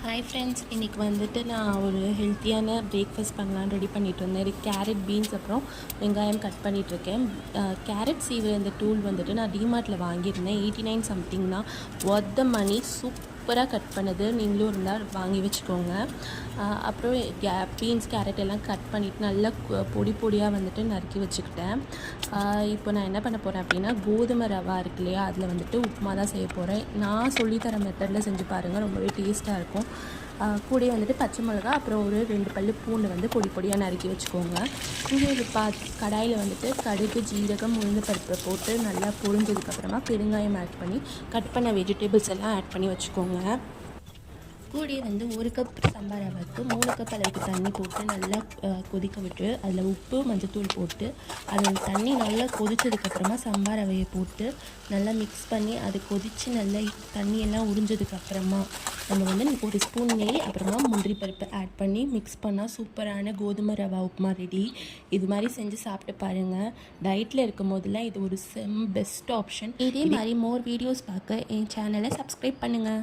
Hi friends, இன்றைக்கி வந்துட்டு நான் ஒரு ஹெல்த்தியான பிரேக்ஃபாஸ்ட் பண்ணலான்னு ரெடி பண்ணிகிட்டு இருந்தேன். இது கேரட், பீன்ஸ் அப்புறம் வெங்காயம் கட் பண்ணிகிட்ருக்கேன். கேரட் சீவுற இந்த டூல் வந்துட்டு நான் டிமார்ட்டில் வாங்கியிருந்தேன். 89 சம்திங் தான். ஒர்த் த மணி. சூப்பராக கட் பண்ணுது. நீங்களும் இருந்தால் வாங்கி வச்சுக்கோங்க. அப்புறம் பீன்ஸ், கேரட் எல்லாம் கட் பண்ணிவிட்டு நல்லா பொடி பொடியாக வந்துட்டு நறுக்கி வச்சுக்கிட்டேன். இப்போ நான் என்ன பண்ண போகிறேன் அப்படின்னா, கோதுமை ரவா இருக்கு இல்லையா, அதில் வந்துட்டு உப்புமா தான் செய்ய போகிறேன். நான் சொல்லித்தர மெத்தடில் செஞ்சு பாருங்கள், ரொம்பவே டேஸ்ட்டாக இருக்கும். கூடயே வந்துட்டு பச்சை மிளகா, அப்புறம் ஒரு 2 பல்லு பூண்டு வந்து பொடி பொடியாக நறுக்கி வச்சுக்கோங்க. இங்கே இது கடாயில் வந்துட்டு கடுகு, ஜீரகம், உளுந்து பருப்பை போட்டு நல்லா பொரிஞ்சதுக்கப்புறமா பெருங்காயம் ஆட் பண்ணி கட் பண்ண வெஜிடபிள்ஸ் எல்லாம் ஆட் பண்ணி வச்சுக்கோங்க. கூடிய வந்து 1 கப் சாம்பார் ரவைக்கு 3 கப் அளவுக்கு தண்ணி போட்டு நல்லா கொதிக்க விட்டு அதில் உப்பு, மஞ்சத்தூள் போட்டு அந்த தண்ணி நல்லா கொதித்ததுக்கப்புறமா சாம்பார் ரவையை போட்டு நல்லா மிக்ஸ் பண்ணி அது கொதித்து நல்லா தண்ணியெல்லாம் உறிஞ்சதுக்கப்புறமா நம்ம வந்து ஒரு ஸ்பூன் நெய், அப்புறமா முந்திரி பருப்பு ஆட் பண்ணி மிக்ஸ் பண்ணால் சூப்பரான கோதுமை ரவா உப்புமா ரெடி. இது மாதிரி செஞ்சு சாப்பிட்டு பாருங்கள். டயட்டில் இருக்கும் போதெல்லாம் இது ஒரு பெஸ்ட் ஆப்ஷன். இதே மாதிரி மோர் வீடியோஸ் பார்க்க என் சேனலை சப்ஸ்கிரைப் பண்ணுங்கள்.